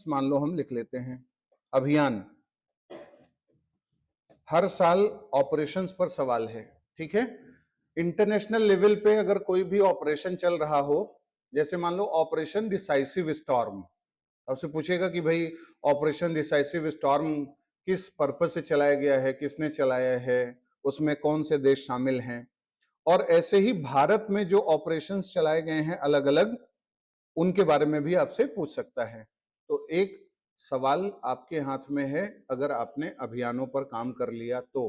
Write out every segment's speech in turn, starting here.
Operations मान लो हम लिख लेते हैं। अभियान, हर साल ऑपरेशंस पर सवाल है, ठीक है। इंटरनेशनल लेवल पे अगर कोई भी ऑपरेशन चल रहा हो, जैसे मान लो ऑपरेशन डिसाइसिव स्टॉर्म, आपसे पूछेगा कि भाई ऑपरेशन डिसाइसिव स्टॉर्म किस पर्पस से चलाया गया है, किसने चलाया है, उसमें कौन से देश शामिल हैं, और ऐसे ही भारत में जो ऑपरेशंस चलाए गए हैं अलग अलग, उनके बारे में भी आपसे पूछ सकता है। तो एक सवाल आपके हाथ में है अगर आपने अभियानों पर काम कर लिया तो।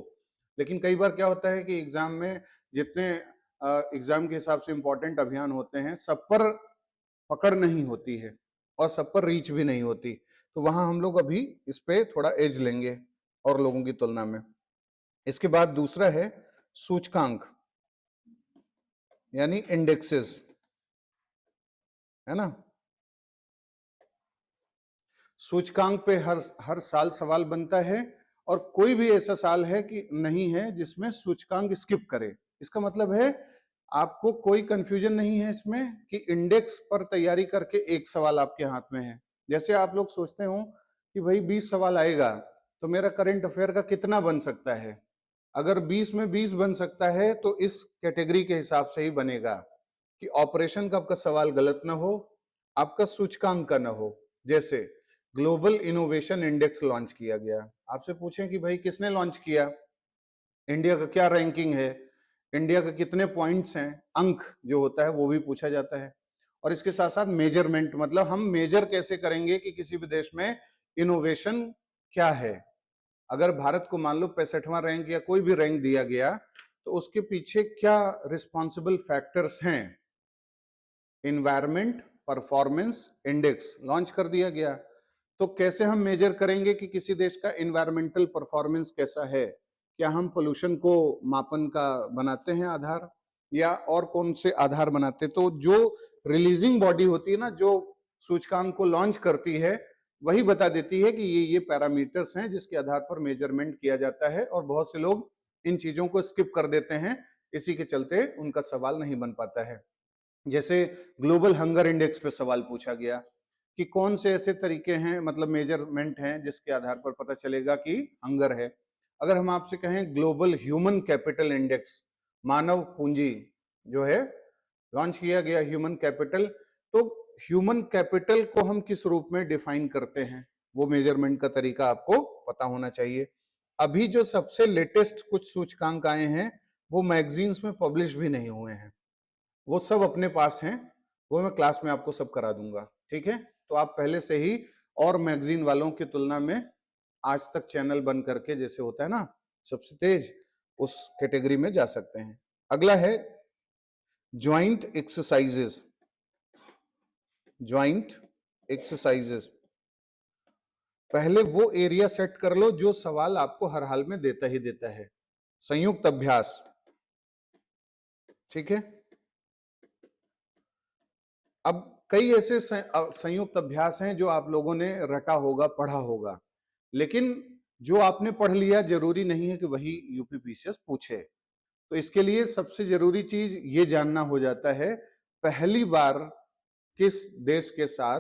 लेकिन कई बार क्या होता है कि एग्जाम में जितने एग्जाम के हिसाब से इंपॉर्टेंट अभियान होते हैं, सब पर पकड़ नहीं होती है और सब पर रीच भी नहीं होती, तो वहां हम लोग अभी इस पे थोड़ा एज लेंगे और लोगों की तुलना में। इसके बाद दूसरा है सूचकांक, यानी इंडेक्सेस, है ना। सूचकांक पे हर साल सवाल बनता है, और कोई भी ऐसा साल है कि नहीं है जिसमें सूचकांक स्किप करे। इसका मतलब है आपको कोई कंफ्यूजन नहीं है इसमें कि इंडेक्स पर तैयारी करके एक सवाल आपके हाथ में है। जैसे आप लोग सोचते हो कि भाई 20 सवाल आएगा तो मेरा करंट अफेयर का कितना बन सकता है, अगर 20 में 20 बन सकता है तो इस कैटेगरी के हिसाब से ही बनेगा कि ऑपरेशन का आपका सवाल गलत ना हो, आपका सूचकांक का ना हो। जैसे ग्लोबल इनोवेशन इंडेक्स लॉन्च किया गया, आपसे पूछें कि भाई किसने लॉन्च किया, इंडिया का क्या रैंकिंग है, इंडिया के कितने पॉइंट्स हैं, अंक जो होता है वो भी पूछा जाता है। और इसके साथ साथ मेजरमेंट, मतलब हम मेजर कैसे करेंगे कि किसी भी देश में इनोवेशन क्या है। अगर भारत को मान लो 65वां रैंक या कोई भी रैंक दिया गया, तो उसके पीछे क्या रिस्पॉन्सिबल फैक्टर्स हैं। इन्वायरमेंट परफॉर्मेंस इंडेक्स लॉन्च कर दिया गया, तो कैसे हम मेजर करेंगे कि किसी देश का इन्वायरमेंटल परफॉर्मेंस कैसा है। क्या हम पोल्यूशन को मापन का बनाते हैं आधार, या और कौन से आधार बनाते। तो जो रिलीजिंग बॉडी होती है ना, जो सूचकांक को लॉन्च करती है, वही बता देती है कि ये पैरामीटर्स हैं जिसके आधार पर मेजरमेंट किया जाता है। और बहुत से लोग इन चीजों को स्किप कर देते हैं, इसी के चलते उनका सवाल नहीं बन पाता है। जैसे ग्लोबल हंगर इंडेक्स पे सवाल पूछा गया कि कौन से ऐसे तरीके हैं, मतलब मेजरमेंट हैं जिसके आधार पर पता चलेगा कि हंगर है। अगर हम आपसे कहें ग्लोबल ह्यूमन कैपिटल इंडेक्स, मानव पूंजी जो है लॉन्च किया गया ह्यूमन कैपिटल, तो ह्यूमन कैपिटल को हम किस रूप में डिफाइन करते हैं, वो मेजरमेंट का तरीका आपको पता होना चाहिए। अभी जो सबसे लेटेस्ट कुछ सूचकांक आए हैं वो मैगजीन्स में पब्लिश भी नहीं हुए हैं, वो सब अपने पास हैं, वो मैं क्लास में आपको सब करा दूंगा, ठीक है। तो आप पहले से ही और मैगजीन वालों की तुलना में आज तक चैनल बन करके, जैसे होता है ना सबसे तेज, उस कैटेगरी में जा सकते हैं। अगला है ज्वाइंट एक्सरसाइजेस, ज्वाइंट एक्सरसाइजेस। पहले वो एरिया सेट कर लो जो सवाल आपको हर हाल में देता ही देता है। संयुक्त अभ्यास, ठीक है। अब कई ऐसे संयुक्त अभ्यास हैं जो आप लोगों ने रटा होगा, पढ़ा होगा, लेकिन जो आपने पढ़ लिया जरूरी नहीं है कि वही यूपीपीसीएस पूछे। तो इसके लिए सबसे जरूरी चीज ये जानना हो जाता है, पहली बार किस देश के साथ,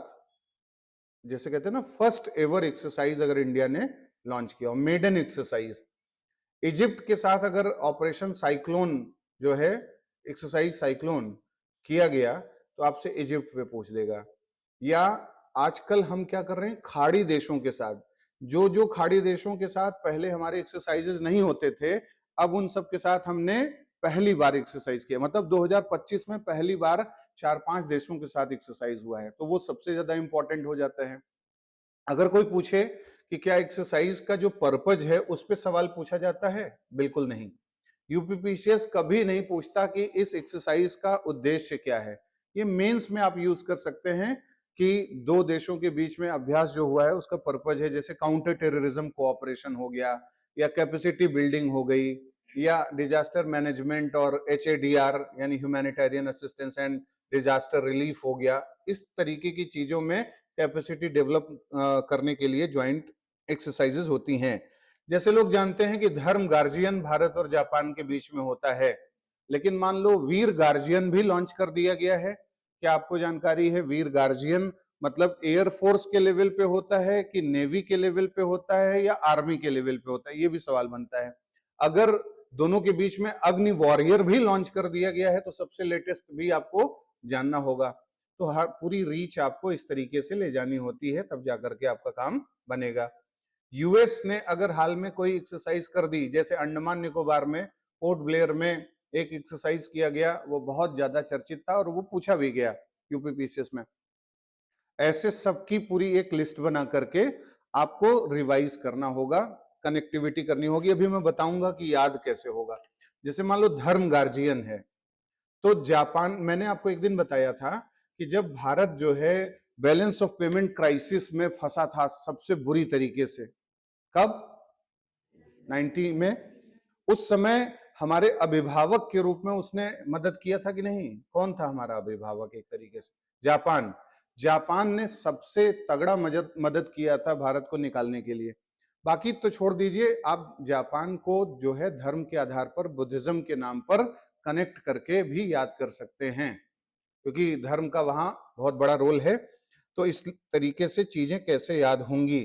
जैसे कहते हैं ना फर्स्ट एवर एक्सरसाइज अगर इंडिया ने लॉन्च किया, मेडन एक्सरसाइज, इजिप्ट के साथ अगर ऑपरेशन साइक्लोन जो है, एक्सरसाइज साइक्लोन किया गया, तो आपसे इजिप्ट पे पूछ देगा। या आजकल हम क्या कर रहे हैं, खाड़ी देशों के साथ, जो जो खाड़ी देशों के साथ पहले हमारे एक्सरसाइजेस नहीं होते थे, अब उन सब के साथ हमने पहली बार एक्सरसाइज किया। मतलब 2025 में पहली बार 4-5 देशों के साथ एक्सरसाइज हुआ है, तो वो सबसे ज्यादा इंपॉर्टेंट हो जाता है। अगर कोई पूछे कि क्या एक्सरसाइज का जो पर्पज है उस पर सवाल पूछा जाता है, बिल्कुल नहीं। यूपीपीसीएस कभी नहीं पूछता कि इस एक्सरसाइज का उद्देश्य क्या है। ये मेंस में आप यूज कर सकते हैं कि दो देशों के बीच में अभ्यास जो हुआ है उसका पर्पज है, जैसे काउंटर टेररिज्म कोऑपरेशन हो गया, या कैपेसिटी बिल्डिंग हो गई, या डिजास्टर मैनेजमेंट और HADR यानी humanitarian assistance and disaster relief हो गया। इस तरीके की चीजों में कैपेसिटी डेवलप करने के लिए ज्वाइंट एक्सरसाइजेज होती हैं। जैसे लोग जानते हैं कि धर्म गार्जियन भारत और जापान के बीच में होता है, लेकिन मान लो वीर गार्जियन भी लॉन्च कर दिया गया है। क्या आपको जानकारी है वीर गार्जियन मतलब एयरफोर्स के लेवल पे होता है कि नेवी के लेवल पे होता है या आर्मी के लेवल पे होता है, ये भी सवाल बनता है। अगर दोनों के बीच में अग्नि वॉरियर भी लॉन्च कर दिया गया है तो सबसे लेटेस्ट भी आपको जानना होगा। तो हर पूरी रीच आपको इस तरीके से ले जानी होती है, तब जाकर के आपका काम बनेगा। यूएस ने अगर हाल में कोई एक्सरसाइज कर दी, जैसे अंडमान निकोबार में पोर्ट ब्लेयर में एक एक्सरसाइज किया गया, वो बहुत ज्यादा चर्चित था और वो पूछा भी गया यूपीपीसीएस में। ऐसे सबकी पूरी एक लिस्ट बना करके आपको रिवाइज करना होगा, कनेक्टिविटी करनी होगी। अभी मैं बताऊंगा कि याद कैसे होगा। जैसे मान लो धर्म गार्जियन है, तो जापान, मैंने आपको एक दिन बताया था कि जब भारत जो है बैलेंस ऑफ पेमेंट क्राइसिस में फंसा था सबसे बुरी तरीके से, कब? 90 में। उस समय हमारे अभिभावक के रूप में उसने मदद किया था कि नहीं? कौन था हमारा अभिभावक? एक तरीके से जापान। जापान ने सबसे तगड़ा मदद किया था भारत को निकालने के लिए। बाकी तो छोड़ दीजिए, आप जापान को जो है धर्म के आधार पर, बुद्धिज्म के नाम पर कनेक्ट करके भी याद कर सकते हैं, क्योंकि धर्म का वहां बहुत बड़ा रोल है। तो इस तरीके से चीजें कैसे याद होंगी,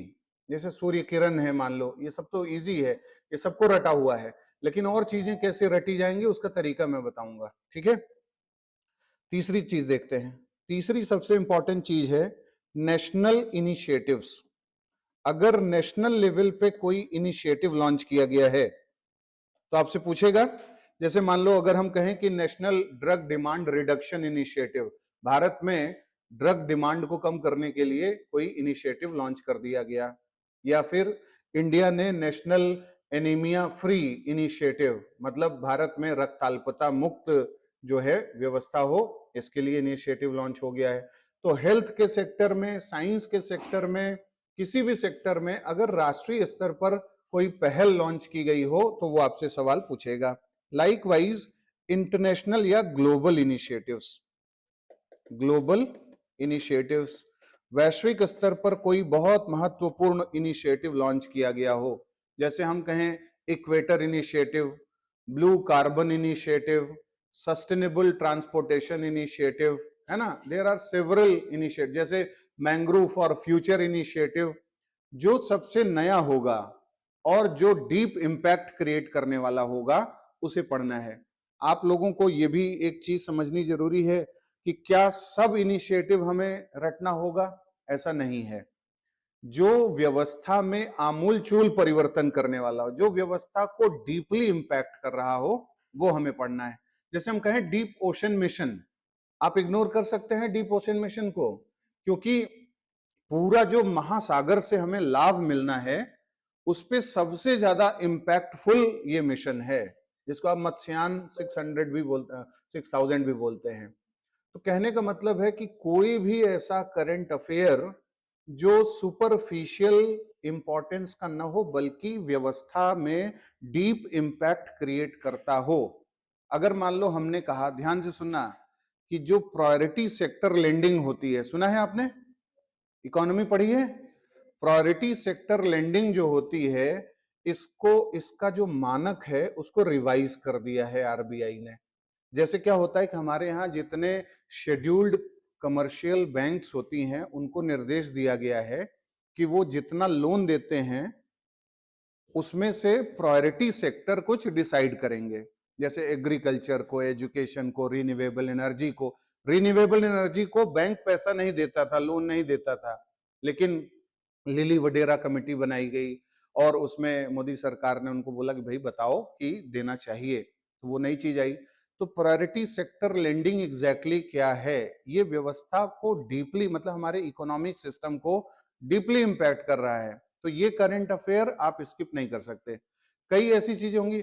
जैसे सूर्य किरण है मान लो, ये सब तो इजी है, ये सबको रटा हुआ है, लेकिन और चीजें कैसे रटी जाएंगी उसका तरीका मैं बताऊंगा, ठीक है। तीसरी चीज देखते हैं। तीसरी सबसे इंपॉर्टेंट चीज है नेशनल इनिशिएटिव्स। अगर नेशनल लेवल पे कोई इनिशिएटिव लॉन्च किया गया है तो आपसे पूछेगा, जैसे मान लो अगर हम कहें कि national drug demand reduction initiative, Bharat में ड्रग डिमांड को कम करने के लिए कोई इनिशिएटिव लॉन्च कर दिया गया, या फिर इंडिया ने नेशनल एनीमिया फ्री इनिशिएटिव, मतलब भारत में रक्ताल्पता मुक्त जो है व्यवस्था हो, इसके लिए इनिशिएटिव लॉन्च हो गया है। तो हेल्थ के सेक्टर में, साइंस के सेक्टर में, किसी भी सेक्टर में अगर राष्ट्रीय स्तर पर कोई पहल लॉन्च की गई हो तो वो आपसे सवाल पूछेगा। लाइकवाइज इंटरनेशनल या ग्लोबल इनिशिएटिव्स, ग्लोबल इनिशिएटिव्स, वैश्विक स्तर पर कोई बहुत महत्वपूर्ण इनिशिएटिव लॉन्च किया गया हो, जैसे हम कहें equator initiative, blue carbon initiative, sustainable transportation initiative, है ना, देयर आर सेवरल इनिशिएटिव, जैसे मैंग्रोव फॉर फ्यूचर इनिशिएटिव। जो सबसे नया होगा और जो डीप इंपैक्ट क्रिएट करने वाला होगा उसे पढ़ना है। आप लोगों को यह भी एक चीज समझनी जरूरी है कि क्या सब इनिशिएटिव हमें रटना होगा? ऐसा नहीं है। जो व्यवस्था में आमूलचूल परिवर्तन करने वाला हो, जो व्यवस्था को डीपली इंपैक्ट कर रहा हो, वो हमें पढ़ना है। जैसे हम कहें डीप ओशन मिशन, आप इग्नोर कर सकते हैं डीप ओशन मिशन को, क्योंकि पूरा जो महासागर से हमें लाभ मिलना है उस पे सबसे ज्यादा इंपैक्टफुल ये मिशन है, जिसको आप मत्स्यान 600 भी बोलते हैं, 6000 भी बोलते हैं। तो कहने का मतलब है कि कोई भी ऐसा करंट अफेयर जो सुपरफिशियल इंपॉर्टेंस का न हो बल्कि व्यवस्था में डीप इंपैक्ट क्रिएट करता हो। अगर मान लो हमने कहा, ध्यान से सुनना, कि जो प्रायोरिटी सेक्टर लेंडिंग होती है, सुना है आपने? इकोनॉमी पढ़ी है? प्रायोरिटी सेक्टर लेंडिंग जो होती है, इसको, इसका जो मानक है उसको रिवाइज कर दिया है आरबीआई ने। जैसे क्या होता है कि हमारे यहाँ जितने शेड्यूल्ड कमर्शियल बैंक्स होती हैं उनको निर्देश दिया गया है कि वो जितना लोन देते हैं उसमें से प्रायोरिटी सेक्टर कुछ डिसाइड करेंगे, जैसे एग्रीकल्चर को, एजुकेशन को, रिन्यूएबल एनर्जी को। रिन्यूएबल एनर्जी को बैंक पैसा नहीं देता था, लोन नहीं देता था, लेकिन लिली वडेरा कमेटी बनाई गई और उसमें मोदी सरकार ने उनको बोला कि भाई बताओ कि देना चाहिए, तो वो नई चीज आई। तो प्रायोरिटी सेक्टर लेंडिंग एग्जैक्टली क्या है? ये व्यवस्था को डीपली, मतलब हमारे इकोनॉमिक सिस्टम को डीपली इंपैक्ट कर रहा है। तो ये करंट अफेयर आप स्किप नहीं कर सकते। कई ऐसी चीजें होंगी,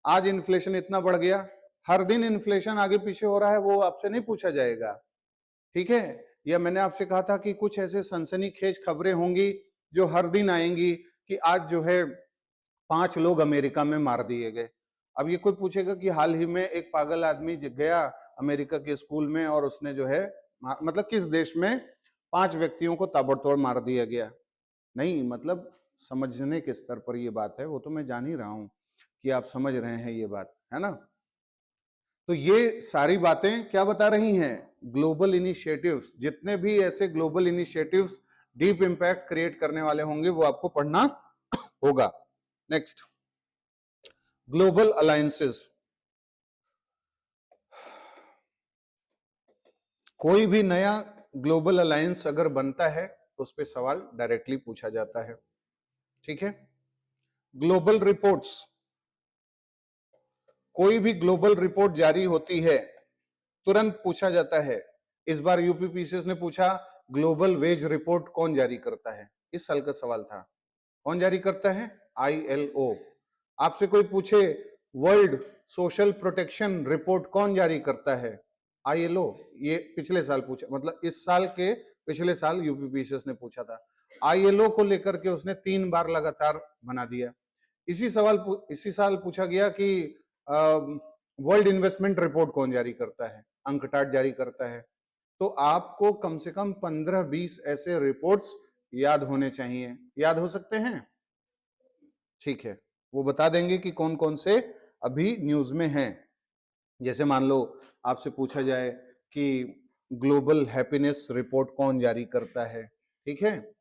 आज इन्फ्लेशन इतना बढ़ गया, हर दिन इन्फ्लेशन आगे पीछे हो रहा है, वो आपसे नहीं पूछा जाएगा, ठीक है। या मैंने आपसे कहा था कि कुछ ऐसे सनसनीखेज खबरें होंगी जो हर दिन आएंगी कि आज जो है 5 लोग अमेरिका में मार दिए गए। अब ये कोई पूछेगा कि हाल ही में एक पागल आदमी गया अमेरिका के स्कूल में और उसने जो है, मतलब किस देश में 5 व्यक्तियों को ताबड़तोड़ मार दिया गया? नहीं, मतलब समझने के स्तर पर ये बात है, वो तो मैं जान ही रहा हूं कि आप समझ रहे हैं ये बात, है ना। तो ये सारी बातें क्या बता रही हैं? ग्लोबल इनिशिएटिव्स, जितने भी ऐसे global initiatives deep impact create करने वाले होंगे वो आपको पढ़ना होगा। Next, global alliances. कोई भी नया ग्लोबल अलायंस अगर बनता है तो उस पर सवाल डायरेक्टली पूछा जाता है, ठीक है। ग्लोबल रिपोर्ट्स, कोई भी ग्लोबल रिपोर्ट जारी होती है तुरंत पूछा जाता है। इस बार यूपीपीसीएस ने पूछा ग्लोबल वेज रिपोर्ट कौन जारी करता है, इस साल का सवाल था। कौन जारी करता है? आईएलओ। आपसे कोई पूछे वर्ल्ड सोशल प्रोटेक्शन रिपोर्ट कौन जारी करता है? आईएलओ। ये पिछले साल पूछा, मतलब इस साल के पिछले साल यूपीपीसीएस ने पूछा था। आईएलओ को लेकर के उसने 3 बार लगातार बना दिया। इसी साल पूछा गया कि वर्ल्ड इन्वेस्टमेंट रिपोर्ट कौन जारी करता है? अंकटाड जारी करता है। तो आपको कम से कम 15-20 ऐसे रिपोर्ट्स याद होने चाहिए। याद हो सकते हैं? ठीक है, वो बता देंगे कि कौन कौन से अभी न्यूज में हैं। जैसे मान लो आपसे पूछा जाए कि ग्लोबल हैप्पीनेस रिपोर्ट कौन जारी करता है, ठीक है,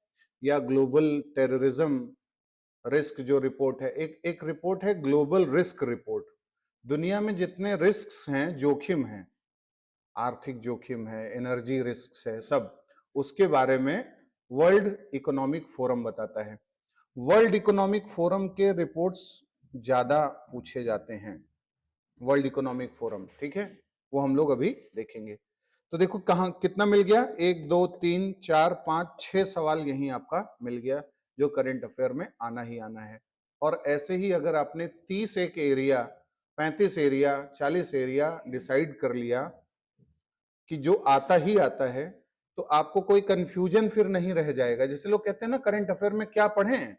या ग्लोबल टेररिज्म रिस्क जो रिपोर्ट है, एक रिपोर्ट है ग्लोबल रिस्क रिपोर्ट। दुनिया में जितने रिस्क्स हैं, जोखिम हैं, आर्थिक जोखिम है, एनर्जी रिस्क है, सब उसके बारे में वर्ल्ड इकोनॉमिक फोरम बताता है। वर्ल्ड इकोनॉमिक फोरम के रिपोर्ट्स ज्यादा पूछे जाते हैं। वर्ल्ड इकोनॉमिक फोरम, ठीक है, वो हम लोग अभी देखेंगे। तो देखो कहां कितना मिल गया, 1 2 3 4 5 6 सवाल यही आपका मिल गया जो करंट अफेयर में आना ही आना है। और ऐसे ही अगर आपने 30 एक एरिया, 35 एरिया, 40 एरिया डिसाइड कर लिया कि जो आता ही आता है, तो आपको कोई कंफ्यूजन फिर नहीं रह जाएगा। जैसे लोग कहते हैं ना करंट अफेयर में क्या पढ़ें,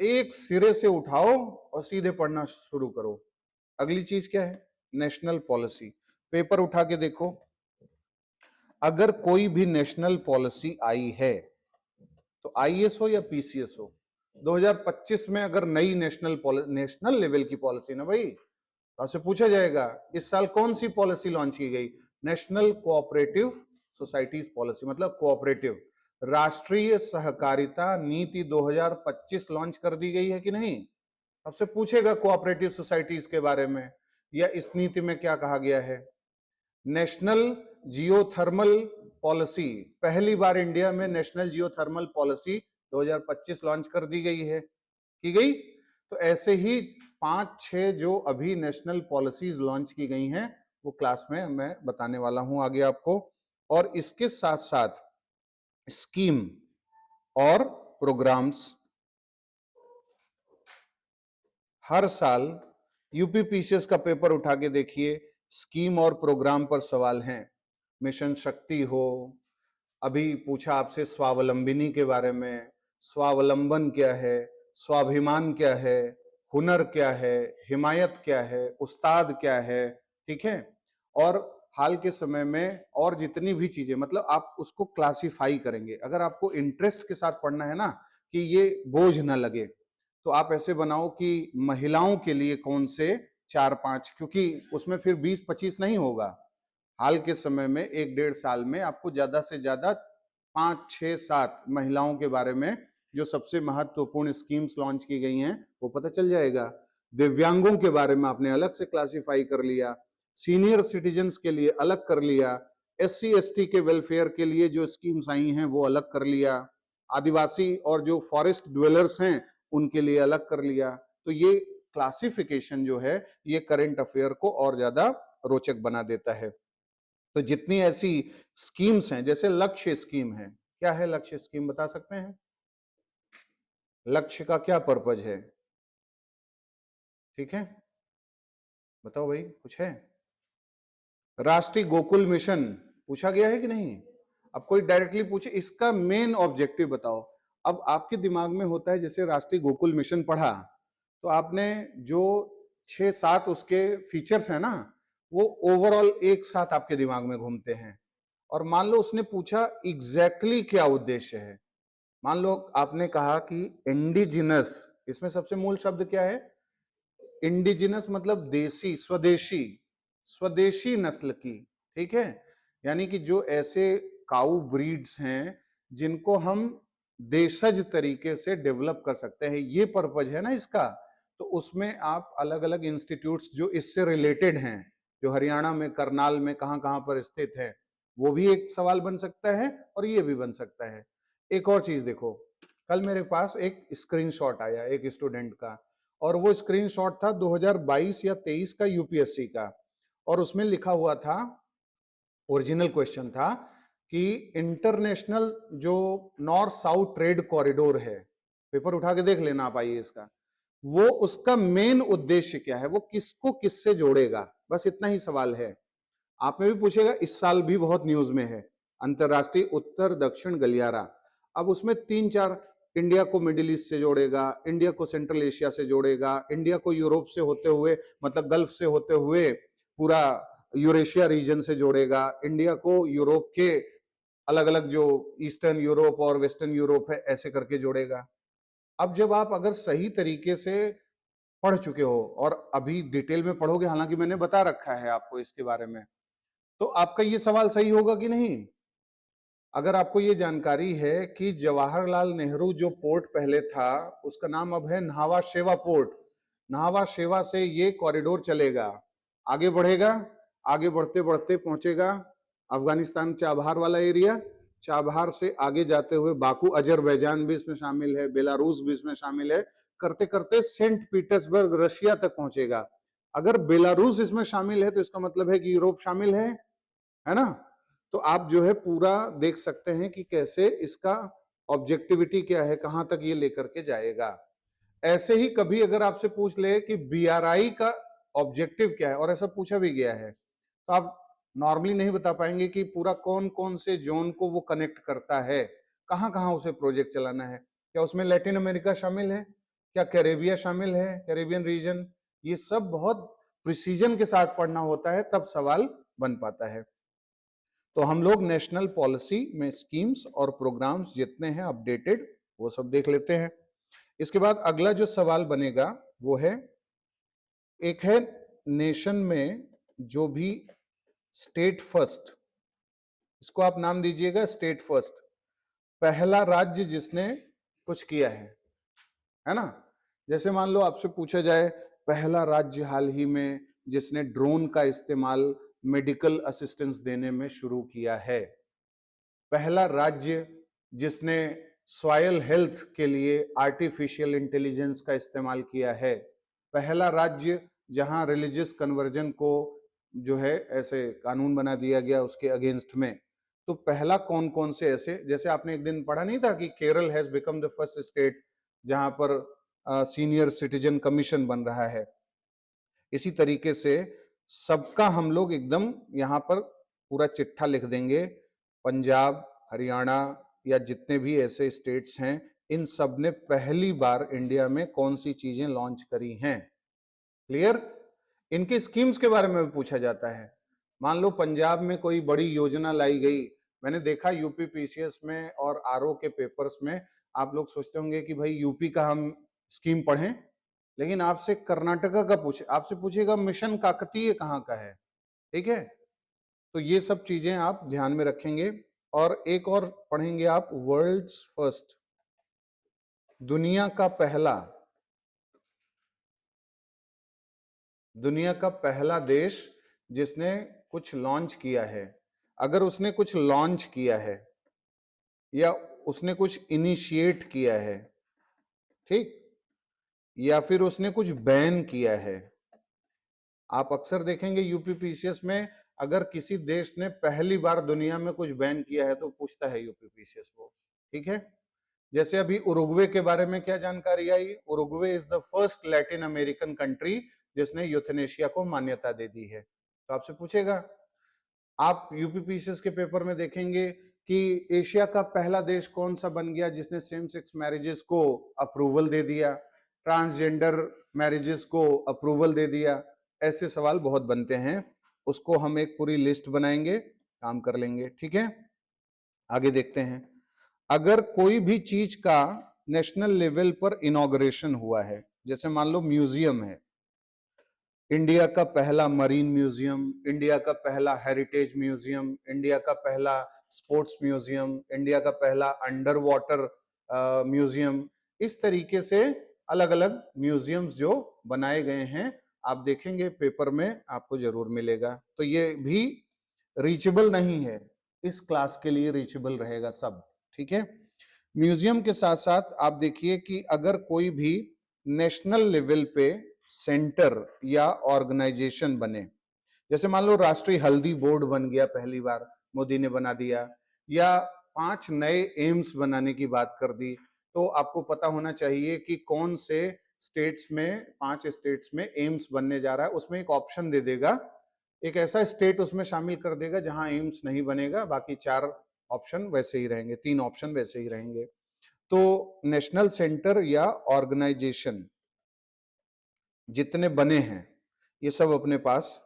एक सिरे से उठाओ और सीधे पढ़ना शुरू करो। अगली चीज क्या है? National policy. पेपर उठा के देखो, अगर कोई भी नेशनल पॉलिसी आई है, तो आईएएस हो या पीसीएस हो, 2025 में अगर नई नेशनल लेवल की पॉलिसी ना भाई, तो आपसे पूछा जाएगा इस साल कौन सी पॉलिसी लॉन्च की गई? नेशनल कोऑपरेटिव सोसाइटीज पॉलिसी, मतलब कोऑपरेटिव राष्ट्रीय सहकारिता नीति 2025 लॉन्च कर दी गई है कि नहीं? आपसे पूछेगा कोऑपरेटिव सोसाइटीज के बारे में, या इस नीति में क्या कहा गया है। नेशनल जियोथर्मल पॉलिसी, पहली बार इंडिया में नेशनल जियोथर्मल पॉलिसी 2025 लॉन्च कर दी गई है, की गई। तो ऐसे ही 5-6 जो अभी नेशनल पॉलिसीज लॉन्च की गई हैं वो क्लास में मैं बताने वाला हूं आगे आपको। और इसके साथ साथ स्कीम और प्रोग्राम्स, हर साल यूपीपीसीएस का पेपर उठा के देखिए, स्कीम और प्रोग्राम पर सवाल हैं। मिशन शक्ति हो, अभी पूछा आपसे स्वावलंबिनी के बारे में, स्वावलंबन क्या है, स्वाभिमान क्या है, हुनर क्या है, हिमायत क्या है, उस्ताद क्या है, ठीक है। और हाल के समय में और जितनी भी चीजें, मतलब आप उसको क्लासिफाई करेंगे। अगर आपको इंटरेस्ट के साथ पढ़ना है ना, कि ये बोझ ना लगे, तो आप ऐसे बनाओ कि महिलाओं के लिए कौन से 4-5, क्योंकि उसमें फिर 20-25 नहीं होगा। हाल के समय में 1-1.5 साल में आपको ज्यादा से ज्यादा 5-6-7 महिलाओं के बारे में जो सबसे महत्वपूर्ण स्कीम्स लॉन्च की गई हैं वो पता चल जाएगा। दिव्यांगों के बारे में आपने अलग से क्लासिफाई कर लिया, सीनियर सिटीजन्स के लिए अलग कर लिया, एससी एसटी के वेलफेयर के लिए जो स्कीम्स आई हैं वो अलग कर लिया, आदिवासी और जो फॉरेस्ट ड्वेलर्स हैं उनके लिए अलग कर लिया। तो ये क्लासिफिकेशन जो है ये करंट अफेयर को और ज्यादा रोचक बना देता है। तो जितनी ऐसी स्कीम्स हैं, जैसे लक्ष्य स्कीम है, क्या है लक्ष्य स्कीम बता सकते हैं? लक्ष्य का क्या पर्पज है? ठीक है, बताओ भाई, कुछ है? राष्ट्रीय गोकुल मिशन पूछा गया है कि नहीं? अब कोई डायरेक्टली पूछे इसका मेन ऑब्जेक्टिव बताओ, अब आपके दिमाग में होता है जैसे राष्ट्रीय गोकुल मिशन पढ़ा, तो आपने जो 6-7 उसके फीचर्स है ना, वो ओवरऑल एक साथ आपके दिमाग में घूमते हैं। और मान लो उसने पूछा एग्जैक्टली क्या उद्देश्य है। मान लो आपने कहा कि इंडिजिनस, इसमें सबसे मूल शब्द क्या है? इंडिजिनस मतलब देसी, स्वदेशी, स्वदेशी नस्ल की, ठीक है, यानी कि जो ऐसे काऊ ब्रीड्स हैं जिनको हम देशज तरीके से डेवलप कर सकते हैं, ये पर्पज है ना इसका। तो उसमें आप अलग अलग इंस्टीट्यूट्स जो इससे रिलेटेड हैं, जो हरियाणा में, करनाल में, कहां कहां पर स्थित है, वो भी एक सवाल बन सकता है और ये भी बन सकता है। एक और चीज देखो, कल मेरे पास एक स्क्रीनशॉट आया एक स्टूडेंट का, और वो स्क्रीनशॉट था 2022 या 23 का यूपीएससी का, और उसमें लिखा हुआ था, ओरिजिनल क्वेश्चन था कि इंटरनेशनल जो नॉर्थ साउथ ट्रेड कॉरिडोर है, पेपर उठा के देख लेना आप, आइए इसका, वो उसका मेन उद्देश्य क्या है, वो किसको किससे जोड़ेगा, बस इतना ही सवाल है। आप में भी पूछेगा, इस साल भी बहुत न्यूज में है, अंतरराष्ट्रीय उत्तर दक्षिण गलियारा। अब उसमें 3-4, इंडिया को मिडिल ईस्ट से जोड़ेगा, इंडिया को सेंट्रल एशिया से जोड़ेगा, इंडिया को यूरोप से होते हुए, मतलब गल्फ से होते हुए पूरा यूरेशिया रीजन से जोड़ेगा, इंडिया को यूरोप के अलग अलग जो ईस्टर्न यूरोप और वेस्टर्न यूरोप है ऐसे करके जोड़ेगा। अब जब आप अगर सही तरीके से पढ़ चुके हो और अभी डिटेल में पढ़ोगे, हालांकि मैंने बता रखा है आपको इसके बारे में, तो आपका ये सवाल सही होगा कि नहीं। अगर आपको ये जानकारी है कि जवाहरलाल नेहरू जो पोर्ट पहले था, उसका नाम अब है न्हावा शेवा पोर्ट, न्हावा शेवा से ये कॉरिडोर चलेगा, आगे बढ़ेगा, आगे बढ़ते बढ़ते पहुंचेगा अफगानिस्तान चाबहार वाला एरिया, चाबहार से आगे जाते हुए बाकू, अजरबैजान भी इसमें शामिल है, बेलारूस भी इसमें शामिल है, करते करते सेंट पीटर्सबर्ग रशिया तक पहुंचेगा। अगर बेलारूस इसमें शामिल है तो इसका मतलब है कि यूरोप शामिल है ना। तो आप जो है पूरा देख सकते हैं कि कैसे इसका ऑब्जेक्टिविटी क्या है, कहां तक ये लेकर के जाएगा। ऐसे ही कभी अगर आपसे पूछ ले कि बीआरआई का ऑब्जेक्टिव क्या है, और ऐसा पूछा भी गया है, तो आप नॉर्मली नहीं बता पाएंगे कि पूरा कौन कौन से जोन को वो कनेक्ट करता है, कहां कहां उसे प्रोजेक्ट चलाना है। क्या उसमें लैटिन अमेरिका शामिल है, क्या कैरेबिया शामिल है, कैरेबियन रीजन, ये सब बहुत प्रिसीजन के साथ पढ़ना होता है, तब सवाल बन पाता है। तो हम लोग नेशनल पॉलिसी में स्कीम्स और प्रोग्राम्स जितने हैं अपडेटेड, वो सब देख लेते हैं। इसके बाद अगला जो सवाल बनेगा वो है, एक है नेशन में जो भी स्टेट फर्स्ट, इसको आप नाम दीजिएगा स्टेट फर्स्ट, पहला राज्य जिसने कुछ किया है ना। जैसे मान लो आपसे पूछा जाए, पहला राज्य हाल ही में जिसने ड्रोन का इस्तेमाल मेडिकल असिस्टेंस देने में शुरू किया है, पहला राज्य जिसने सॉयल हेल्थ के लिए आर्टिफिशियल इंटेलिजेंस का इस्तेमाल किया है, पहला राज्य जहां रिलीजियस कन्वर्जन को जो है ऐसे कानून बना दिया गया उसके अगेंस्ट में, तो पहला कौन कौन से ऐसे, जैसे आपने एक दिन पढ़ा नहीं था कि Kerala has become the first state जहां पर सीनियर सिटीजन कमीशन बन रहा है, इसी तरीके से सबका हम लोग एकदम यहां पर पूरा चिट्ठा लिख देंगे। पंजाब, हरियाणा या जितने भी ऐसे स्टेट्स हैं, इन सब ने पहली बार इंडिया में कौन सी चीजें लॉन्च करी हैं, क्लियर। इनके स्कीम्स के बारे में भी पूछा जाता है। मान लो पंजाब में कोई बड़ी योजना लाई गई, मैंने देखा यूपी पीसीएस में और आरओ के पेपर्स में, आप लोग सोचते होंगे कि भाई यूपी का हम स्कीम पढ़ें, लेकिन आपसे कर्नाटका का पूछे, आपसे पूछेगा मिशन काकतीय कहाँ का है, ठीक है। तो ये सब चीजें आप ध्यान में रखेंगे। और एक और पढ़ेंगे आप, वर्ल्ड्स फर्स्ट, दुनिया का पहला देश जिसने कुछ लॉन्च किया है। अगर उसने कुछ लॉन्च किया है या उसने कुछ इनिशिएट किया है, ठीक, या फिर उसने कुछ बैन किया है, आप अक्सर देखेंगे यूपी पीसीएस में, अगर किसी देश ने पहली बार दुनिया में कुछ बैन किया है तो पूछता है यूपी पीसीएस को, ठीक है। जैसे अभी उरुग्वे के बारे में क्या जानकारी आई, Uruguay is the first Latin American country जिसने यूथनेशिया को मान्यता दे दी है। तो आपसे पूछेगा, आप यूपी पीसीएस के पेपर में देखेंगे कि एशिया का पहला देश कौन सा बन गया जिसने सेम सेक्स मैरिजेस को अप्रूवल दे दिया, ट्रांसजेंडर मैरिजेस को अप्रूवल दे दिया। ऐसे सवाल बहुत बनते हैं, उसको हम एक पूरी लिस्ट बनाएंगे, काम कर लेंगे, ठीक है। आगे देखते हैं, अगर कोई भी चीज का नेशनल लेवल पर इनॉग्रेशन हुआ है, जैसे मान लो म्यूजियम है, इंडिया का पहला मरीन म्यूजियम, इंडिया का पहला हेरिटेज म्यूजियम, इंडिया का पहला स्पोर्ट्स म्यूजियम, इंडिया का पहला अंडर वाटर म्यूजियम। इस तरीके से अलग अलग म्यूजियम्स जो बनाए गए हैं, आप देखेंगे पेपर में आपको जरूर मिलेगा। तो ये भी रीचेबल नहीं है, इस क्लास के लिए रीचेबल रहेगा सब, ठीक है। म्यूजियम के साथ साथ आप देखिए कि अगर कोई भी नेशनल लेवल पे सेंटर या ऑर्गेनाइजेशन बने, जैसे मान लो राष्ट्रीय हल्दी बोर्ड बन गया, पहली बार मोदी ने बना दिया, या 5 नए एम्स बनाने की बात कर दी, तो आपको पता होना चाहिए कि कौन से स्टेट्स में, 5 स्टेट्स में एम्स बनने जा रहा है। उसमें एक ऑप्शन दे देगा, एक ऐसा स्टेट उसमें शामिल कर देगा जहां एम्स नहीं बनेगा, बाकी 4 ऑप्शन वैसे ही रहेंगे, 3 ऑप्शन वैसे ही रहेंगे। तो नेशनल सेंटर या ऑर्गेनाइजेशन जितने बने हैं, ये सब अपने पास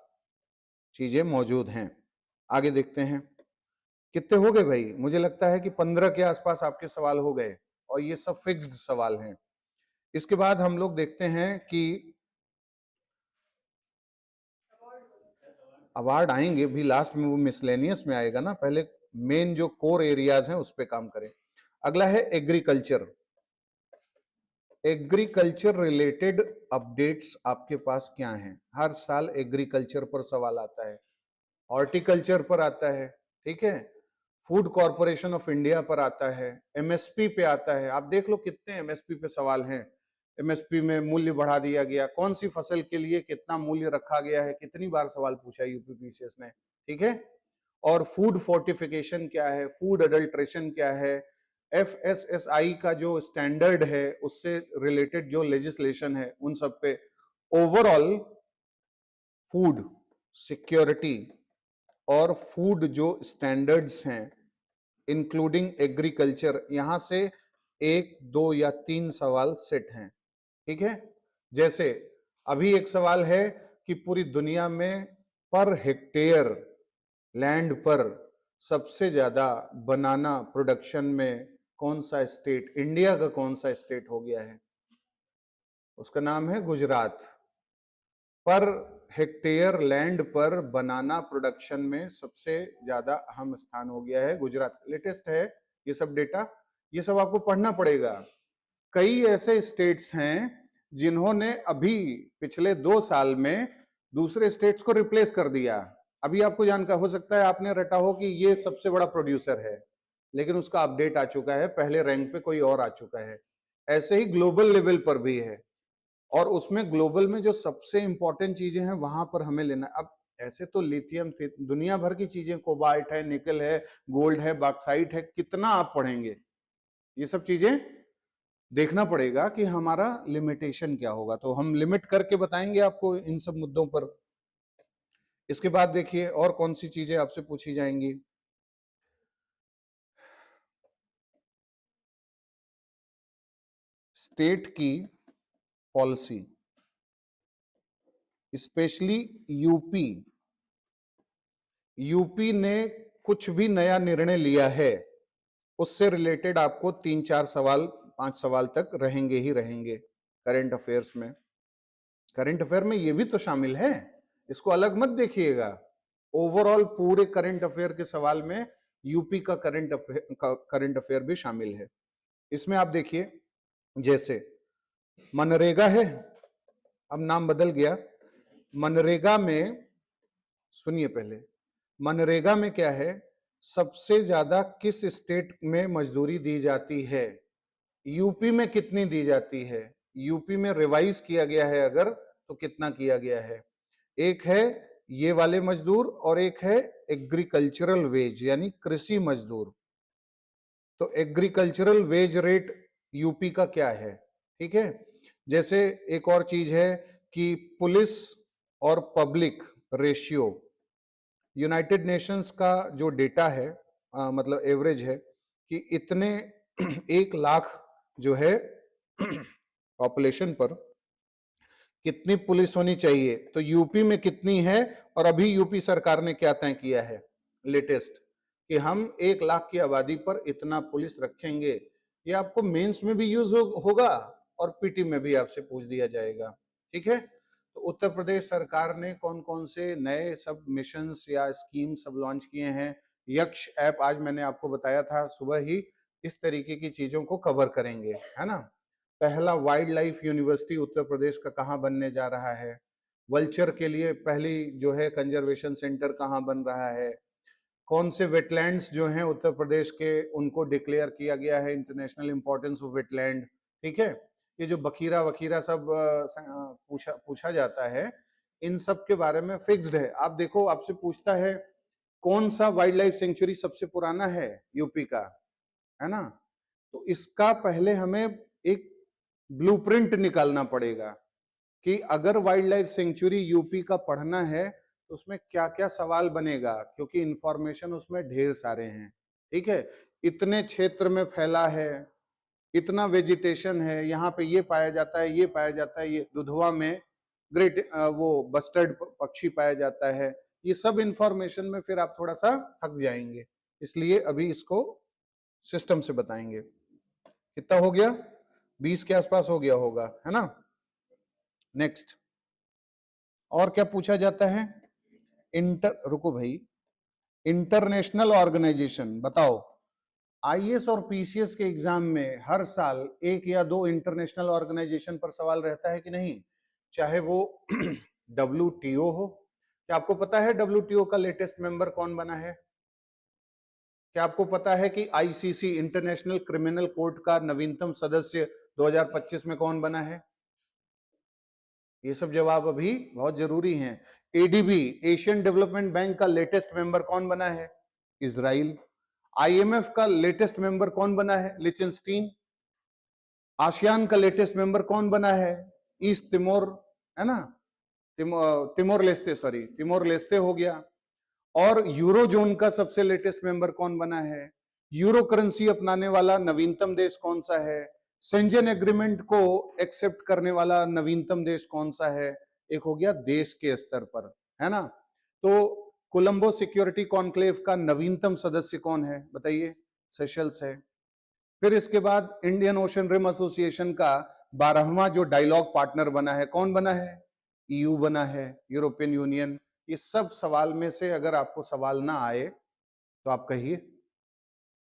चीजें मौजूद हैं। आगे देखते हैं कितने हो गए भाई। मुझे लगता है कि 15 के आसपास आपके सवाल हो गए, और ये सब फिक्स्ड सवाल हैं। इसके बाद हम लोग देखते हैं कि अवार्ड आएंगे भी लास्ट में, वो मिसलेनियस में आएगा ना, पहले मेन जो कोर एरियाज हैं उस पे काम करें। अगला है एग्रीकल्चर। एग्रीकल्चर रिलेटेड अपडेट्स आपके पास क्या हैं? हर साल एग्रीकल्चर पर सवाल आता है, हॉर्टिकल्चर पर आता है, ठीक है, फूड कॉरपोरेशन ऑफ इंडिया पर आता है, एमएसपी पे आता है। आप देख लो कितने एमएसपी पे सवाल हैं। एमएसपी में मूल्य बढ़ा दिया गया, कौन सी फसल के लिए कितना मूल्य रखा गया है, कितनी बार सवाल पूछा यूपीपीसीएस ने, ठीक है। और फूड फोर्टिफिकेशन क्या है, फूड अडल्ट्रेशन क्या है, एफएसएसआई का जो स्टैंडर्ड है उससे रिलेटेड जो लेजिस्लेशन है, उन सब पे ओवरऑल फूड सिक्योरिटी और फूड जो स्टैंडर्ड्स हैं इंक्लूडिंग एग्रीकल्चर, यहां से 1, 2 या 3 सवाल सेट हैं, ठीक है। जैसे अभी एक सवाल है कि पूरी दुनिया में पर हेक्टेयर लैंड पर सबसे ज्यादा बनाना प्रोडक्शन में कौन सा स्टेट, इंडिया का कौन सा स्टेट हो गया है? उसका नाम है गुजरात। पर हेक्टेयर लैंड पर बनाना प्रोडक्शन में सबसे ज्यादा अहम स्थान हो गया है गुजरात। लेटेस्ट है ये सब डेटा, ये सब आपको पढ़ना पड़ेगा। कई ऐसे स्टेट्स हैं जिन्होंने अभी पिछले 2 साल में दूसरे स्टेट्स को रिप्लेस कर दिया। अभी आपको जानकर हो सकता है आपने रटा हो कि ये सबसे बड़ा प्रोड्यूसर है, लेकिन उसका अपडेट आ चुका है, पहले रैंक पे कोई और आ चुका है। ऐसे ही ग्लोबल लेवल पर भी है, और उसमें ग्लोबल में जो सबसे इंपॉर्टेंट चीजें हैं वहां पर हमें लेना। अब ऐसे तो लिथियम, दुनिया भर की चीजें, कोबाल्ट है, निकल है, गोल्ड है, बॉक्साइट है, कितना आप पढ़ेंगे? ये सब चीजें देखना पड़ेगा कि हमारा लिमिटेशन क्या होगा, तो हम लिमिट करके बताएंगे आपको इन सब मुद्दों पर। इसके बाद देखिए और कौन सी चीजें आपसे पूछी जाएंगी। स्टेट की पॉलिसी, स्पेशली यूपी, यूपी ने कुछ भी नया निर्णय लिया है उससे रिलेटेड आपको 3-4 सवाल, 5 सवाल तक रहेंगे ही रहेंगे करंट अफेयर्स में। करंट अफेयर में ये भी तो शामिल है, इसको अलग मत देखिएगा। ओवरऑल पूरे करंट अफेयर के सवाल में यूपी का करंट अफेयर भी शामिल है। इसमें आप देखिए, जैसे मनरेगा है, अब नाम बदल गया। मनरेगा में सुनिए पहले, मनरेगा में क्या है, सबसे ज्यादा किस स्टेट में मजदूरी दी जाती है, यूपी में कितनी दी जाती है, यूपी में रिवाइज किया गया है अगर तो कितना किया गया है। एक है ये वाले मजदूर और एक है एग्रीकल्चरल वेज यानी कृषि मजदूर। तो एग्रीकल्चरल वेज रेट यूपी का क्या है, ठीक है। जैसे एक और चीज है कि पुलिस और पब्लिक रेशियो, यूनाइटेड नेशंस का जो डेटा है, मतलब एवरेज है कि इतने 1 लाख जो है पॉपुलेशन पर कितनी पुलिस होनी चाहिए, तो यूपी में कितनी है। और अभी यूपी सरकार ने क्या तय किया है लेटेस्ट, कि हम 1 लाख की आबादी पर इतना पुलिस रखेंगे। ये आपको मेंस में भी यूज होगा और पीटी में भी आपसे पूछ दिया जाएगा, ठीक है। तो उत्तर प्रदेश सरकार ने कौन कौन से नए सब मिशंस या स्कीम सब लॉन्च किए हैं, यक्ष ऐप आज मैंने आपको बताया था सुबह ही, इस तरीके की चीजों को कवर करेंगे, है ना। पहला wild life university Uttar Pradesh का कहाँ बनने जा रहा है, वल्चर के लिए पहली जो है कंजर्वेशन सेंटर कहाँ बन रहा है, कौन से वेटलैंड्स जो हैं उत्तर प्रदेश के उनको डिक्लेयर किया गया है इंटरनेशनल इंपॉर्टेंस ऑफ वेटलैंड, ठीक है। ये जो बखीरा वखीरा सब पूछा जाता है, इन सब के बारे में फिक्स्ड है। आप देखो, आपसे पूछता है कौन सा वाइल्ड लाइफ सेंचुरी सबसे पुराना है यूपी का, है ना। तो इसका पहले हमें एक ब्लूप्रिंट निकालना पड़ेगा कि अगर वाइल्ड लाइफ सेंचुरी यूपी का पढ़ना है तो उसमें क्या क्या सवाल बनेगा, क्योंकि इंफॉर्मेशन उसमें ढेर सारे हैं, ठीक है। इतने क्षेत्र में फैला है, इतना वेजिटेशन है, यहाँ पे ये पाया जाता है, ये पाया जाता है, ये दुधवा में ग्रेट वो बस्टर्ड पक्षी पाया जाता है, ये सब इंफॉर्मेशन में फिर आप थोड़ा सा थक जाएंगे, इसलिए अभी इसको सिस्टम से बताएंगे। कितना हो गया, 20 के आसपास हो गया होगा, है ना। नेक्स्ट, और क्या पूछा जाता है, रुको भाई, इंटरनेशनल ऑर्गेनाइजेशन बताओ। आईएएस और पीसीएस के एग्जाम में हर साल एक या दो इंटरनेशनल ऑर्गेनाइजेशन पर सवाल रहता है कि नहीं, चाहे वो डब्ल्यूटीओ हो। क्या आपको पता है डब्ल्यूटीओ का लेटेस्ट मेंबर कौन बना है? क्या आपको पता है कि आईसीसी इंटरनेशनल क्रिमिनल कोर्ट का नवीनतम सदस्य 2025 में कौन बना है? ये सब जवाब अभी बहुत जरूरी हैं। एडीबी एशियन डेवलपमेंट बैंक का लेटेस्ट मेंबर कौन बना है? इजराइल। आईएमएफ का लेटेस्ट मेंबर कौन बना है? लिचनस्टीन। आसियान का लेटेस्ट मेंबर कौन बना है? ईस्ट तिमोर, है ना, Timor Leste, sorry Timor Leste हो गया। और यूरोजोन का सबसे लेटेस्ट मेंबर कौन बना है? यूरो करेंसी अपनाने वाला नवीनतम देश कौन सा है? शेंजन एग्रीमेंट को एक्सेप्ट करने वाला नवीनतम देश कौन सा है? एक हो गया देश के स्तर पर, है ना। तो कोलंबो सिक्योरिटी कॉन्क्लेव का नवीनतम सदस्य कौन है बताइए? सेशल्स है। फिर इसके बाद इंडियन ओशन रिम एसोसिएशन का 12वां जो डायलॉग पार्टनर बना है, कौन बना है? ईयू बना है, यूरोपियन यूनियन। ये सब सवाल में से अगर आपको सवाल ना आए तो आप कहिए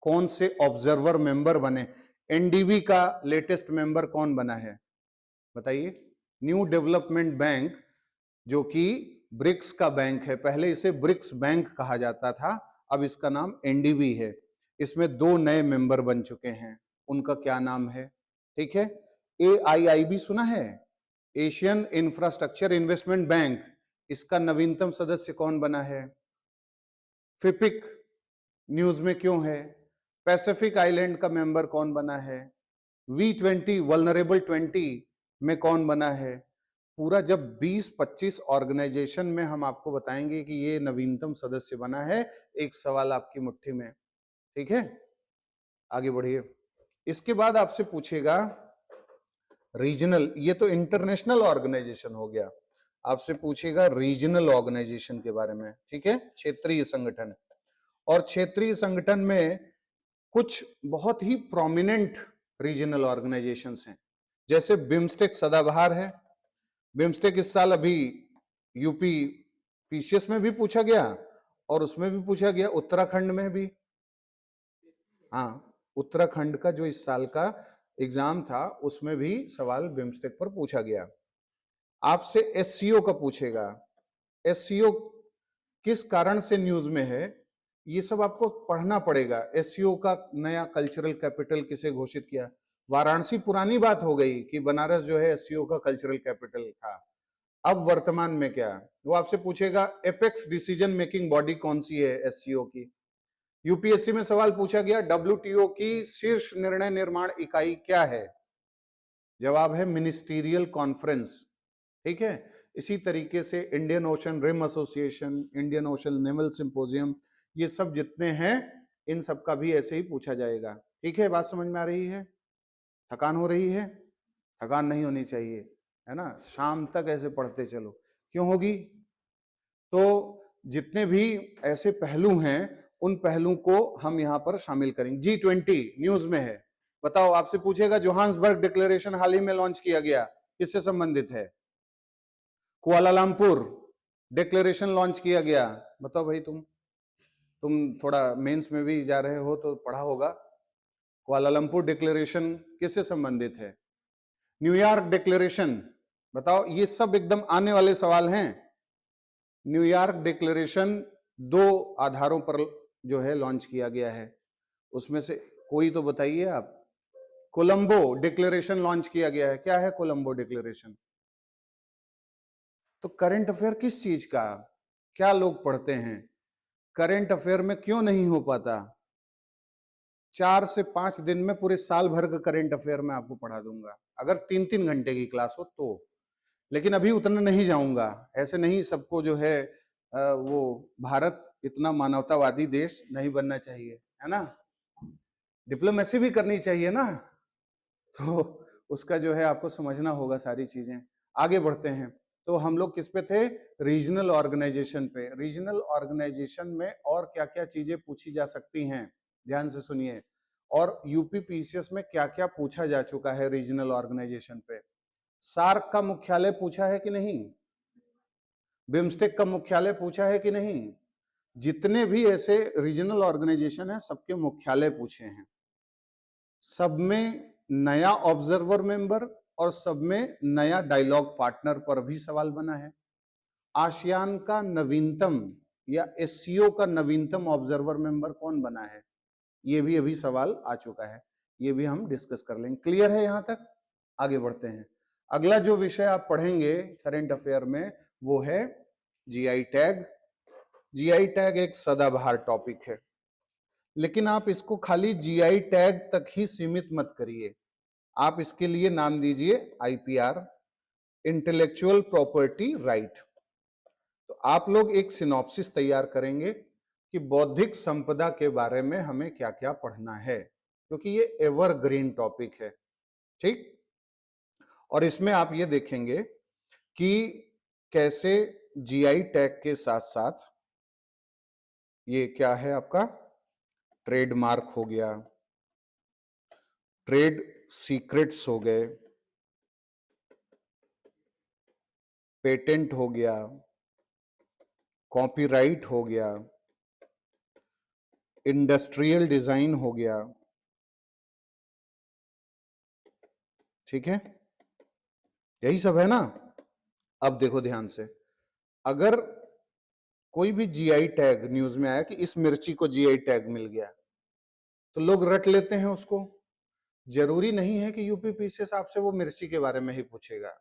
कौन से ऑब्जर्वर मेंबर बने? एनडीबी का लेटेस्ट मेंबर कौन बना है बताइए? न्यू डेवलपमेंट बैंक, जो कि ब्रिक्स का बैंक है, पहले इसे ब्रिक्स बैंक कहा जाता था, अब इसका नाम एनडीबी है। इसमें 2 नए मेंबर बन चुके हैं, उनका क्या नाम है? ठीक है। एआईआईबी सुना है, एशियन इंफ्रास्ट्रक्चर इन्वेस्टमेंट बैंक, इसका नवीनतम सदस्य कौन बना है? फिपिक न्यूज में क्यों है? पैसिफिक आइलैंड का मेंबर कौन बना है? V20 वल्नरेबल 20 में कौन बना है? पूरा जब 20-25 ऑर्गेनाइजेशन में हम आपको बताएंगे कि ये नवीनतम सदस्य बना है, एक सवाल आपकी मुट्ठी में, ठीक है। आगे बढ़िए। इसके बाद आपसे पूछेगा रीजनल, ये तो इंटरनेशनल ऑर्गेनाइजेशन हो गया, आपसे पूछेगा रीजनल ऑर्गेनाइजेशन के बारे में, ठीक है, क्षेत्रीय संगठन। और क्षेत्रीय संगठन में कुछ बहुत ही प्रोमिनेंट रीजनल ऑर्गेनाइजेशंस हैं, जैसे बिम्स्टेक सदाबहार है। बिम्स्टेक इस साल अभी यूपी पीसीएस में भी पूछा गया और उसमें भी पूछा गया, उत्तराखंड में भी। हाँ, उत्तराखंड का जो इस साल का एग्जाम था उसमें भी सवाल बिम्स्टेक पर पूछा गया। आपसे एससीओ का पूछेगा, एससीओ किस कारण से न्यूज में है, ये सब आपको पढ़ना पड़ेगा। एससीओ का नया कल्चरल कैपिटल किसे घोषित किया? वाराणसी पुरानी बात हो गई कि बनारस जो है एससीओ का कल्चरल कैपिटल था, अब वर्तमान में क्या? वो आपसे पूछेगा एपेक्स डिसीजन मेकिंग बॉडी कौन सी है एससीओ की। यूपीएससी में सवाल पूछा गया डब्ल्यूटीओ की शीर्ष निर्णय निर्माण इकाई क्या है? जवाब है मिनिस्टीरियल कॉन्फ्रेंस, ठीक है। इसी तरीके से Indian Ocean Rim Association, Indian Ocean Naval Symposium, ये सब जितने हैं इन सब का भी ऐसे ही पूछा जाएगा, ठीक है। बात समझ में आ रही है? थकान हो रही है? थकान नहीं होनी चाहिए, है ना, शाम तक ऐसे पढ़ते चलो। क्यों होगी? तो जितने भी ऐसे पहलू हैं उन पहलू को हम यहां पर शामिल करेंगे। G20 न्यूज में है, बताओ, आपसे पूछेगा जोहान्सबर्ग डिक्लेरेशन हाल ही में लॉन्च किया गया, किससे संबंधित है? कुआलालंपुर डिक्लेरेशन लॉन्च किया गया। बताओ भाई, तुम थोड़ा मेंस में भी जा रहे हो तो पढ़ा होगा। कुआलालंपुर डिक्लेरेशन किससे संबंधित है? न्यूयॉर्क डिक्लेरेशन, बताओ। ये सब एकदम आने वाले सवाल हैं। न्यूयॉर्क डिक्लेरेशन 2 आधारों पर जो है लॉन्च किया गया है, उसमें से कोई तो बताइए आप। कोलंबो डिक्लेरेशन लॉन्च किया गया है। क्या है कोलंबो डिक्लेरेशन? तो करंट अफेयर किस चीज का, क्या लोग पढ़ते हैं? करंट अफेयर में क्यों नहीं हो पाता? 4 से 5 दिन में पूरे साल भर का करंट अफेयर मैं आपको पढ़ा दूंगा, अगर 3-3 घंटे की क्लास हो तो। लेकिन अभी उतना नहीं जाऊंगा, ऐसे नहीं सबको जो है वो भारत इतना मानवतावादी देश नहीं बनना चाहिए, है ना। डिप्लोमेसी भी करनी चाहिए ना, तो उसका जो है आपको समझना होगा सारी चीजें। आगे बढ़ते हैं। तो हम लोग किस पे थे? रीजनल ऑर्गेनाइजेशन पे। रीजनल ऑर्गेनाइजेशन में और क्या क्या चीजें पूछी जा सकती हैं, ध्यान से सुनिए। और यूपी पीसीएस में क्या क्या पूछा जा चुका है रीजनल ऑर्गेनाइजेशन पे। सार्क का मुख्यालय पूछा है कि नहीं? बिम्स्टेक का मुख्यालय पूछा है कि नहीं? जितने भी ऐसे रीजनल ऑर्गेनाइजेशन है सबके मुख्यालय पूछे हैं। सब में नया ऑब्जर्वर मेंबर और सब में नया डायलॉग पार्टनर पर भी सवाल बना है। आसियान का नवीनतम या एससीओ का नवीनतम ऑब्जर्वर मेंबर कौन बना है, ये भी अभी सवाल आ चुका है। ये भी हम डिस्कस कर लेंगे। क्लियर है यहां तक? आगे बढ़ते हैं। अगला जो विषय आप पढ़ेंगे करंट अफेयर में वो है जीआई टैग। जीआई टैग एक सदाबहार टॉपिक है, लेकिन आप इसको खाली जीआई टैग तक ही सीमित मत करिए। आप इसके लिए नाम दीजिए आईपीआर, इंटेलेक्चुअल प्रॉपर्टी राइट। तो आप लोग एक सिनॉप्सिस तैयार करेंगे कि बौद्धिक संपदा के बारे में हमें क्या क्या पढ़ना है, क्योंकि ये एवरग्रीन टॉपिक है, ठीक। और इसमें आप ये देखेंगे कि कैसे जीआई टैग के साथ साथ ये क्या है आपका ट्रेडमार्क हो गया, ट्रेड सीक्रेट्स हो गए, पेटेंट हो गया, कॉपीराइट हो गया, इंडस्ट्रियल डिजाइन हो गया, ठीक है, यही सब है ना। अब देखो ध्यान से, अगर कोई भी जीआई टैग न्यूज में आया कि इस मिर्ची को जीआई टैग मिल गया, तो लोग रट लेते हैं उसको। जरूरी नहीं है कि यूपी पीसीएस आपसे वो मिर्ची के बारे में ही पूछेगा,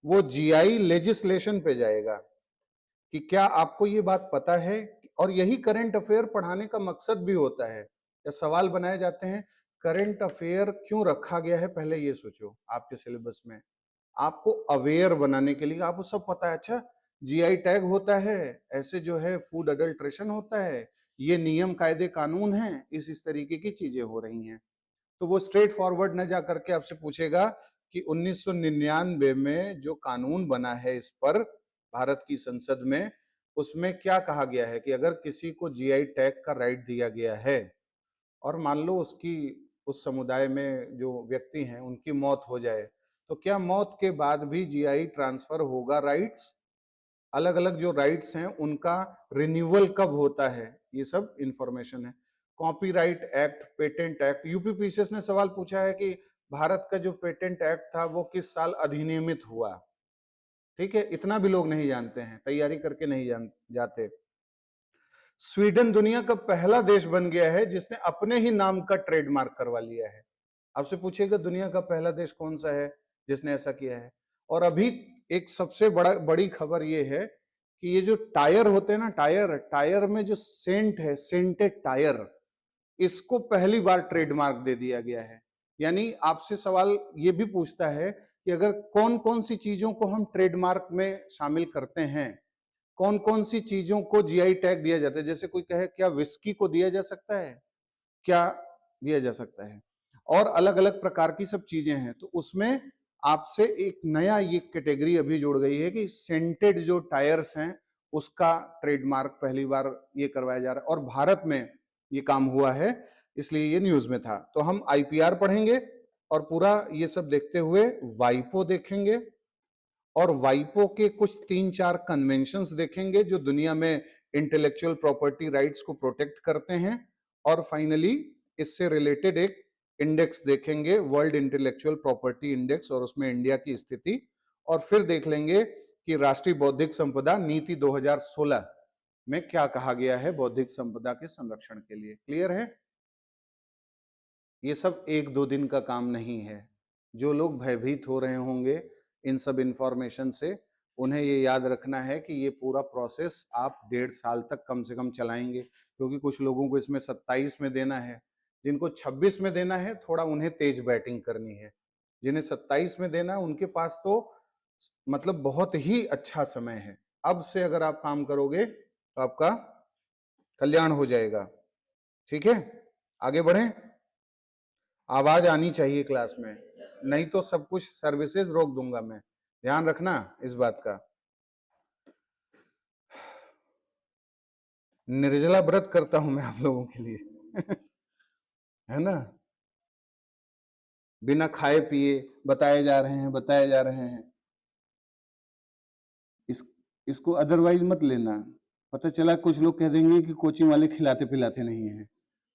वो जीआई लेजिस्लेशन पे जाएगा कि क्या आपको ये बात पता है। और यही करंट अफेयर पढ़ाने का मकसद भी होता है। या सवाल बनाए जाते हैं करंट अफेयर क्यों रखा गया है, पहले ये सोचो आपके सिलेबस में। आपको अवेयर बनाने के लिए, आपको सब पता है, अच्छा जीआई टैग होता है, ऐसे जो है फूड अडल्ट्रेशन होता है, ये नियम कायदे कानून हैं, इस तरीके की चीजें हो रही हैं। तो वो स्ट्रेट फॉरवर्ड न जा करके आपसे पूछेगा कि 1999 में जो कानून बना है इस पर भारत की संसद में, उसमें क्या कहा गया है कि अगर किसी को जीआई टैग का राइट दिया गया है और मान लो उसकी उस समुदाय में जो व्यक्ति हैं उनकी मौत हो जाए, तो क्या मौत के बाद भी जीआई ट्रांसफर होगा राइट्स? अलग अलग जो राइट्स हैं उनका रिन्यूअल कब होता है, ये सब इंफॉर्मेशन है। Copyright act, patent act, UP PCS ने सवाल पूछा है कि भारत का जो पेटेंट एक्ट था वो किस साल अधिनियमित हुआ, ठीक है, इतना भी लोग नहीं जानते हैं, तैयारी करके नहीं जाते। स्वीडन दुनिया का पहला देश बन गया है जिसने अपने ही नाम का ट्रेडमार्क करवा लिया है। आपसे पूछेगा दुनिया का पहला देश कौन सा है जिसने ऐसा किया है। और अभी एक सबसे बड़ी खबर ये है कि ये जो टायर होते हैं ना, टायर टायर में जो सेंट है, सेंटेड टायर, इसको पहली बार ट्रेडमार्क दे दिया गया है। यानी आपसे सवाल ये भी पूछता है कि अगर कौन कौन सी चीजों को हम ट्रेडमार्क में शामिल करते हैं, कौन कौन सी चीजों को जीआई टैग दिया जाता है। जैसे कोई कहे क्या विस्की को दिया जा सकता है, क्या दिया जा सकता है, और अलग अलग प्रकार की सब चीजें हैं। तो उसमें आपसे एक नया ये कैटेगरी अभी जुड़ गई है कि सेंटेड जो टायर्स हैं उसका ट्रेडमार्क पहली बार ये करवाया जा रहा है, और भारत में ये काम हुआ है, इसलिए ये न्यूज में था। तो हम आईपीआर पढ़ेंगे और पूरा ये सब देखते हुए वाइपो देखेंगे और वाइपो के कुछ 3-4 कन्वेंशंस देखेंगे जो दुनिया में इंटेलेक्चुअल प्रॉपर्टी राइट्स को प्रोटेक्ट करते हैं, और फाइनली इससे रिलेटेड एक इंडेक्स देखेंगे, वर्ल्ड इंटेलेक्चुअल प्रॉपर्टी इंडेक्स, और उसमें इंडिया की स्थिति, और फिर देख लेंगे कि राष्ट्रीय बौद्धिक संपदा नीति 2016 में क्या कहा गया है बौद्धिक संपदा के संरक्षण के लिए। क्लियर है? ये सब 1-2 दिन का काम नहीं है। जो लोग भयभीत हो रहे होंगे इन सब इंफॉर्मेशन से, उन्हें ये याद रखना है कि ये पूरा प्रोसेस आप 1.5 साल तक कम से कम चलाएंगे, क्योंकि कुछ लोगों को इसमें 27 में देना है, जिनको 26 में देना है थोड़ा उन्हें तेज बैटिंग करनी है, जिन्हें 27 में देना है उनके पास तो मतलब बहुत ही अच्छा समय है। अब से अगर आप काम करोगे तो आपका कल्याण हो जाएगा। ठीक है, आगे बढ़ें। आवाज आनी चाहिए क्लास में, नहीं तो सब कुछ सर्विसेज रोक दूंगा मैं, ध्यान रखना इस बात का। निर्जला व्रत करता हूं मैं आप लोगों के लिए है ना, बिना खाए पिए बताए जा रहे हैं, बताए जा रहे हैं। इसको अदरवाइज मत लेना। पता चला कुछ लोग कह देंगे कि कोचिंग वाले खिलाते पिलाते नहीं है।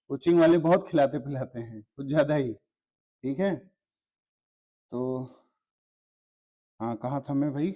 कोचिंग वाले बहुत खिलाते पिलाते हैं, कुछ ज्यादा ही। ठीक है, तो हाँ, कहाँ था मैं भाई?